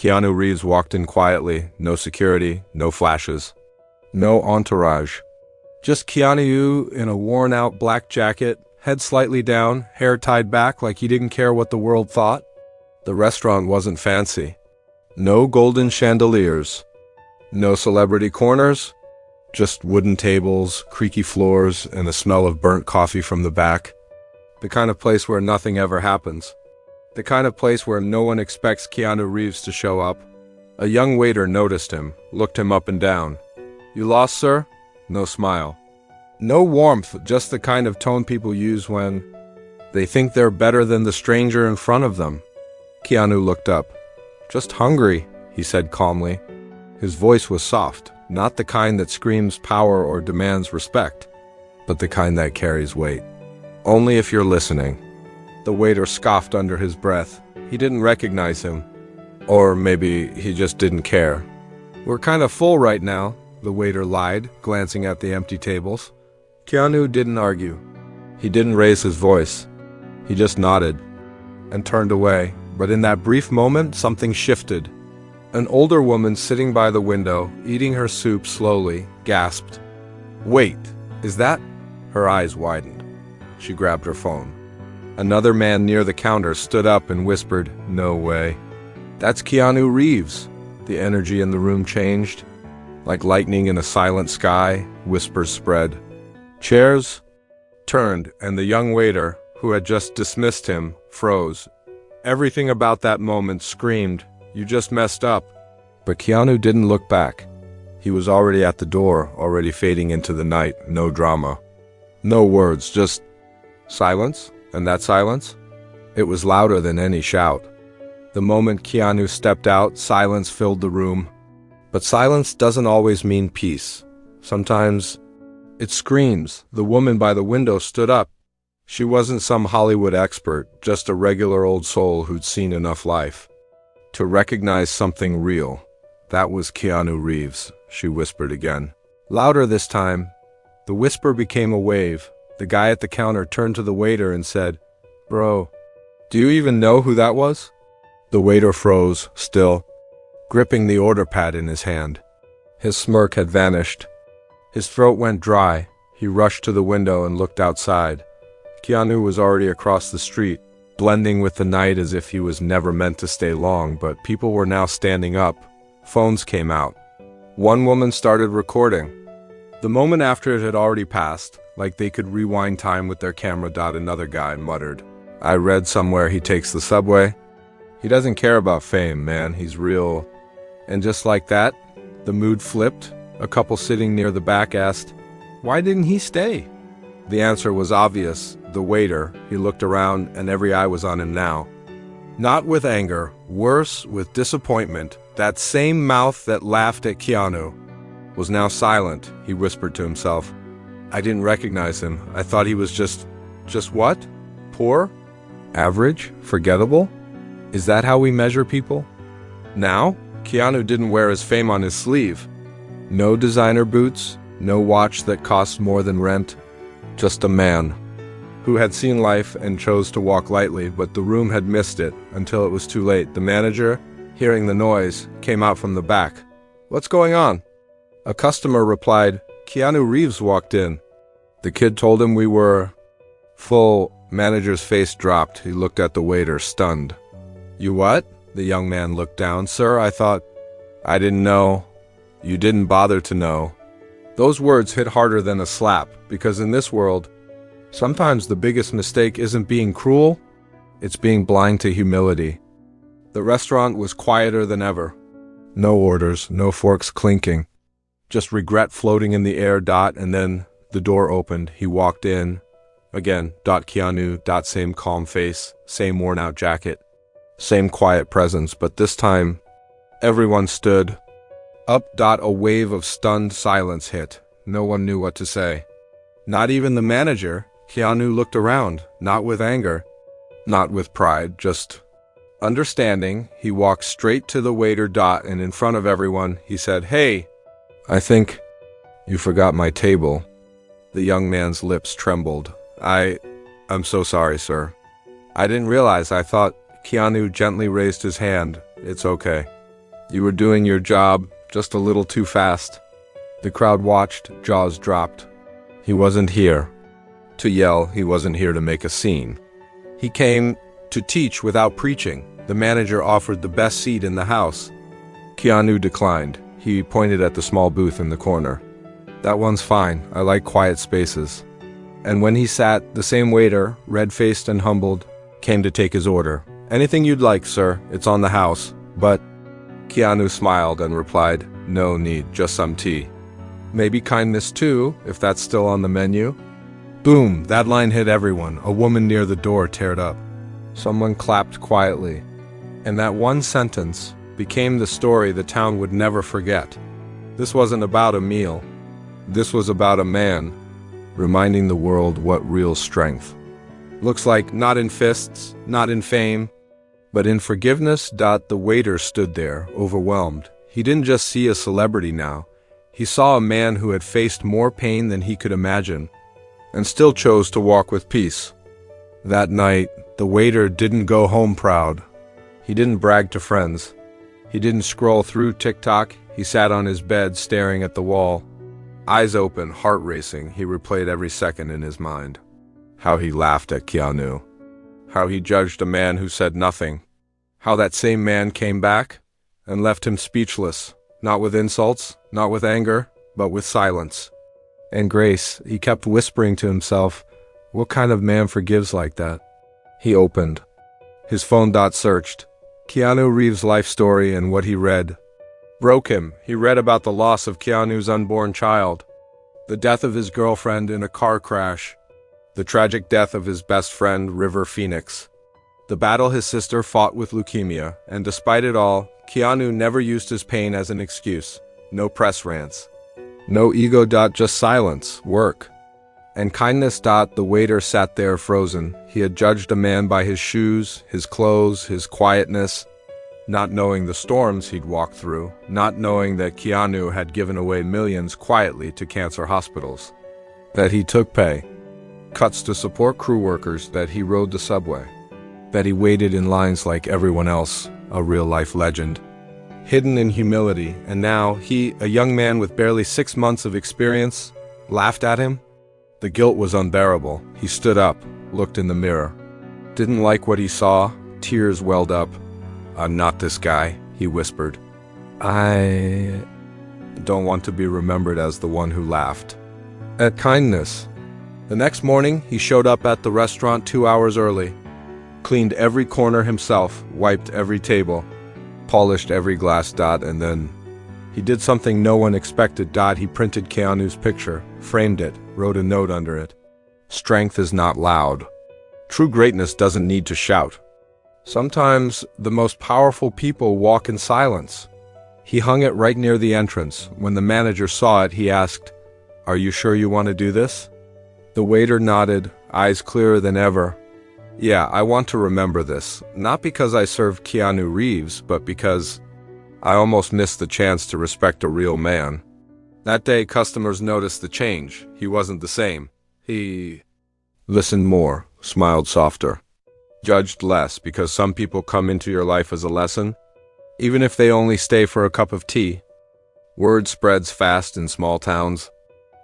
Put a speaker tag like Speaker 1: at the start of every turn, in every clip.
Speaker 1: Keanu Reeves walked in quietly, no security, no flashes, no entourage. Just Keanu in a worn-out black jacket, head slightly down, hair tied back like he didn't care what the world thought. The restaurant wasn't fancy. No golden chandeliers, no celebrity corners, just wooden tables, creaky floors, and the smell of burnt coffee from the back. The kind of place where nothing ever happens. The kind of place where no one expects Keanu Reeves to show up. A young waiter noticed him, looked him up and down. "You lost, sir?" No smile. No warmth, just the kind of tone people use when they think they're better than the stranger in front of them. Keanu looked up. "Just hungry," he said calmly. His voice was soft, not the kind that screams power or demands respect, but the kind that carries weight. "Only if you're listening." The waiter scoffed under his breath. He didn't recognize him. Or maybe he just didn't care. "We're kind of full right now," the waiter lied, glancing at the empty tables. Keanu didn't argue. He didn't raise his voice. He just nodded and turned away. But in that brief moment, something shifted. An older woman sitting by the window, eating her soup slowly, gasped, "Wait, is that?" Her eyes widened. She grabbed her phone. Another man near the counter stood up and whispered, "No way." "That's Keanu Reeves." The energy in the room changed. Like lightning in a silent sky, whispers spread. Chairs turned, and the young waiter, who had just dismissed him, froze. Everything about that moment screamed, "You just messed up." But Keanu didn't look back. He was already at the door, already fading into the night, no drama. No words, just silence, and that silence? It was louder than any shout. The moment Keanu stepped out, silence filled the room. But silence doesn't always mean peace. Sometimes it screams. The woman by the window stood up. She wasn't some Hollywood expert, just a regular old soul who'd seen enough life to recognize something real. "That was Keanu Reeves," she whispered again. Louder this time. The whisper became a wave. The guy at the counter turned to the waiter and said, "Bro, do you even know who that was?" The waiter froze, still, gripping the order pad in his hand. His smirk had vanished. His throat went dry. He rushed to the window and looked outside. Keanu was already across the street, blending with the night as if he was never meant to stay long, but people were now standing up. Phones came out. One woman started recording. The moment after it had already passed, like they could rewind time with their camera. Another guy muttered, "I read somewhere he takes the subway. He doesn't care about fame, man, he's real." And just like that, the mood flipped. A couple sitting near the back asked, "Why didn't he stay?" The answer was obvious. The waiter, he looked around and every eye was on him now. Not with anger, worse, with disappointment. That same mouth that laughed at Keanu was now silent. He whispered to himself, "I didn't recognize him. I thought he was just what? Poor? Average? Forgettable? Is that how we measure people?" Now, Keanu didn't wear his fame on his sleeve. No designer boots, no watch that cost more than rent. Just a man who had seen life and chose to walk lightly, but the room had missed it until it was too late. The manager, hearing the noise, came out from the back. "What's going on?" A customer replied, "Keanu Reeves walked in." The kid told him we were full. Manager's face dropped. He looked at the waiter, stunned. "You what?" The young man looked down. "Sir, I thought—" "I didn't know." "You didn't bother to know." Those words hit harder than a slap, because in this world, sometimes the biggest mistake isn't being cruel, it's being blind to humility. The restaurant was quieter than ever. No orders, no forks clinking. Just regret floating in the air. And then the door opened. He walked in. Again, Keanu, same calm face, same worn-out jacket, same quiet presence, but this time, everyone stood up. A wave of stunned silence hit. No one knew what to say. Not even the manager. Keanu looked around, not with anger, not with pride, just understanding. He walked straight to the waiter. And in front of everyone, he said, "Hey, I think you forgot my table." The young man's lips trembled. I'm so sorry, sir. I didn't realize. I thought." Keanu gently raised his hand. "It's okay." You were doing your job, just a little too fast." The crowd watched, jaws dropped. He wasn't here to yell, he wasn't here to make a scene. He came to teach without preaching. The manager offered the best seat in the house. Keanu declined. He pointed at the small booth in the corner. "That one's fine, I like quiet spaces." And when he sat, the same waiter, red-faced and humbled, came to take his order. "Anything you'd like, sir, it's on the house." But Keanu smiled and replied, "No need, just some tea. Maybe kindness too, if that's still on the menu." Boom, that line hit everyone. A woman near the door teared up. Someone clapped quietly. And that one sentence became the story the town would never forget. This wasn't about a meal. This was about a man, reminding the world what real strength looks like, not in fists, not in fame, but in forgiveness. The waiter stood there, overwhelmed. He didn't just see a celebrity now. He saw a man who had faced more pain than he could imagine, and still chose to walk with peace. That night, the waiter didn't go home proud. He didn't brag to friends. He didn't scroll through TikTok. He sat on his bed staring at the wall. Eyes open, heart racing, he replayed every second in his mind. How he laughed at Keanu. How he judged a man who said nothing. How that same man came back and left him speechless, not with insults, not with anger, but with silence. And grace, he kept whispering to himself, what kind of man forgives like that? He opened. His phone searched. Keanu Reeves' life story, and what he read broke him. He read about the loss of Keanu's unborn child, the death of his girlfriend in a car crash, the tragic death of his best friend, River Phoenix, the battle his sister fought with leukemia, and despite it all, Keanu never used his pain as an excuse. No press rants. No ego. Just silence, work, and kindness. The waiter sat there frozen. He had judged a man by his shoes, his clothes, his quietness, not knowing the storms he'd walked through, not knowing that Keanu had given away millions quietly to cancer hospitals, that he took pay cuts to support crew workers, that he rode the subway, that he waited in lines like everyone else, a real-life legend, hidden in humility. And now he, a young man with barely 6 months of experience, laughed at him. The guilt was unbearable. He stood up, looked in the mirror, didn't like what he saw. Tears welled up. "I'm not this guy," he whispered. "I don't want to be remembered as the one who laughed at kindness." The next morning, he showed up at the restaurant 2 hours early, cleaned every corner himself, wiped every table, polished every glass. And then he did something no one expected. He printed Keanu's picture, framed it, wrote a note under it. "Strength is not loud. True greatness doesn't need to shout. Sometimes the most powerful people walk in silence." He hung it right near the entrance. When the manager saw it, he asked, "Are you sure you want to do this?" The waiter nodded, eyes clearer than ever. "Yeah, I want to remember this, not because I served Keanu Reeves, but because I almost missed the chance to respect a real man." That day, customers noticed the change. He wasn't the same. He listened more, smiled softer, judged less, because some people come into your life as a lesson, even if they only stay for a cup of tea. Word spreads fast in small towns.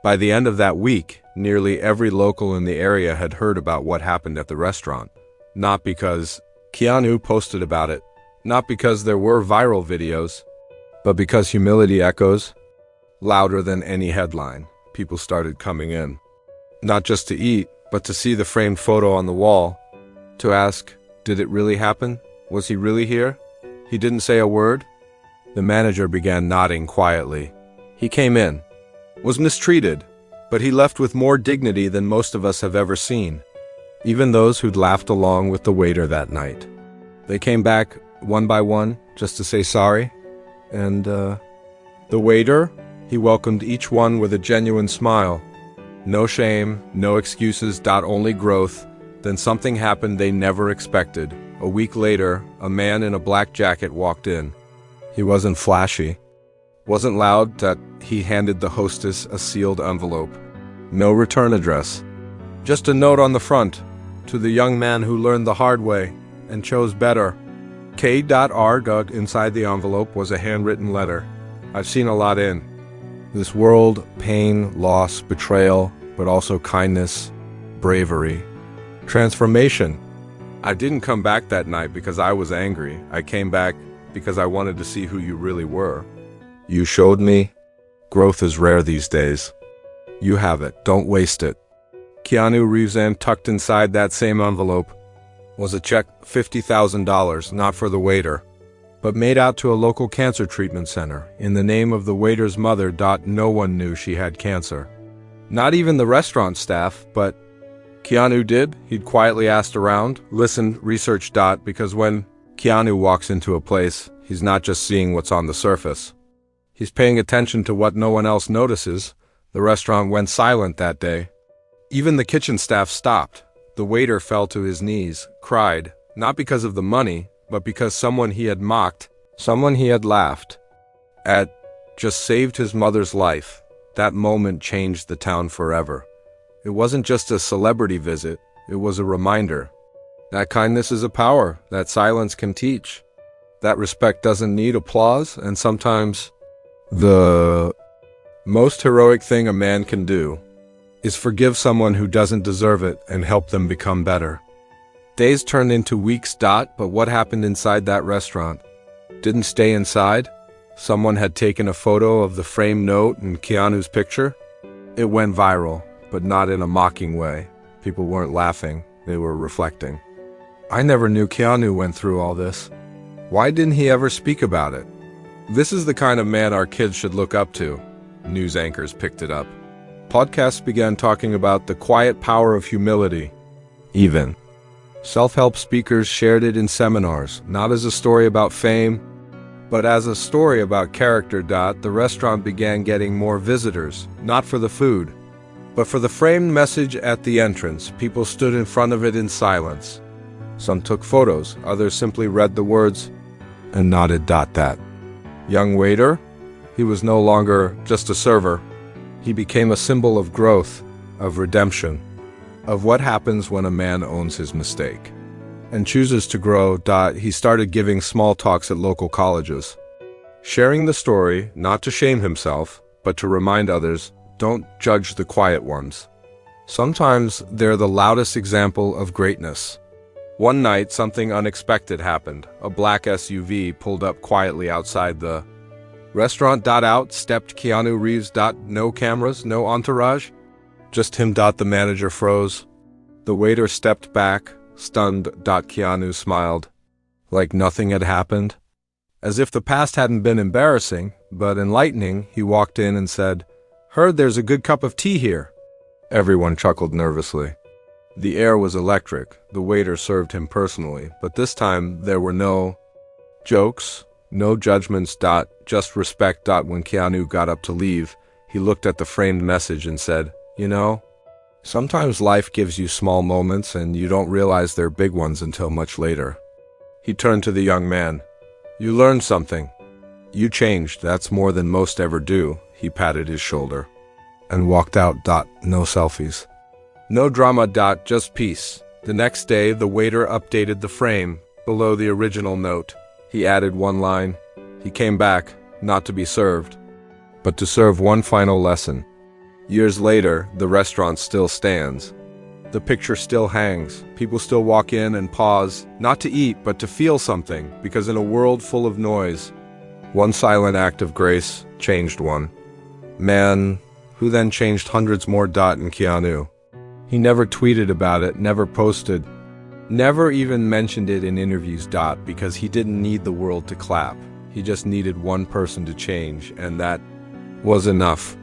Speaker 1: By the end of that week, nearly every local in the area had heard about what happened at the restaurant. Not because Keanu posted about it, not because there were viral videos, but because humility echoes louder than any headline. People started coming in, not just to eat, but to see the framed photo on the wall, to ask, did it really happen? Was he really here? He didn't say a word. The manager began nodding quietly. He came in, was mistreated, but he left with more dignity than most of us have ever seen. Even those who'd laughed along with the waiter that night. They came back one by one just to say sorry. And the waiter, he welcomed each one with a genuine smile. No shame, no excuses. Only growth. Then something happened they never expected. A week later, a man in a black jacket walked in. He wasn't flashy, wasn't loud. He handed the hostess a sealed envelope. No return address. Just a note on the front, to the young man who learned the hard way and chose better. K.R. dug inside the envelope was a handwritten letter. I've seen a lot in this world: pain, loss, betrayal, but also kindness, bravery, transformation. I didn't come back that night because I was angry. I came back because I wanted to see who you really were. You showed me growth is rare these days. You have it. Don't waste it. Keanu Reeves, and tucked inside that same envelope was a check, $50,000, not for the waiter, but made out to a local cancer treatment center in the name of the waiter's mother. No one knew she had cancer. Not even the restaurant staff, but Keanu did. He'd quietly asked around, listened, researched. Because when Keanu walks into a place, he's not just seeing what's on the surface. He's paying attention to what no one else notices. The restaurant went silent that day. Even the kitchen staff stopped. The waiter fell to his knees, cried, not because of the money, but because someone he had mocked, someone he had laughed at, just saved his mother's life. That moment changed the town forever. It wasn't just a celebrity visit, it was a reminder. That kindness is a power, that silence can teach. That respect doesn't need applause, and sometimes the most heroic thing a man can do is forgive someone who doesn't deserve it and help them become better. Days turned into weeks. But what happened inside that restaurant didn't stay inside. Someone had taken a photo of the framed note and Keanu's picture. It went viral, but not in a mocking way. People weren't laughing, they were reflecting. I never knew Keanu went through all this. Why didn't he ever speak about it? This is the kind of man our kids should look up to. News anchors picked it up. Podcasts began talking about the quiet power of humility. Even self-help speakers shared it in seminars, not as a story about fame, but as a story about character. The restaurant began getting more visitors, not for the food, but for the framed message at the entrance. People stood in front of it in silence. Some took photos, others simply read the words and nodded. That young waiter, he was no longer just a server. He became a symbol of growth, of redemption, of what happens when a man owns his mistake and chooses to grow. He started giving small talks at local colleges, sharing the story, not to shame himself, but to remind others, don't judge the quiet ones. Sometimes they're the loudest example of greatness. One night, something unexpected happened. A black SUV pulled up quietly outside the restaurant. Out stepped Keanu Reeves. No cameras, no entourage, just him. The manager froze. The waiter stepped back, stunned. Keanu smiled, like nothing had happened. As if the past hadn't been embarrassing, but enlightening, he walked in and said, "Heard there's a good cup of tea here." Everyone chuckled nervously. The air was electric. The waiter served him personally, but this time there were no jokes, no judgments. Just respect. When Keanu got up to leave, he looked at the framed message and said, "You know, sometimes life gives you small moments and you don't realize they're big ones until much later." He turned to the young man. "You learned something. You changed. That's more than most ever do." He patted his shoulder and walked out. No selfies, no drama. Just peace. The next day, the waiter updated the frame. Below the original note, he added one line. He came back, not to be served, but to serve one final lesson. Years later, the restaurant still stands. The picture still hangs. People still walk in and pause, not to eat, but to feel something, because in a world full of noise, one silent act of grace changed one man, who then changed hundreds more. And Keanu, he never tweeted about it, never posted, never even mentioned it in interviews. Because he didn't need the world to clap. He just needed one person to change, and that was enough.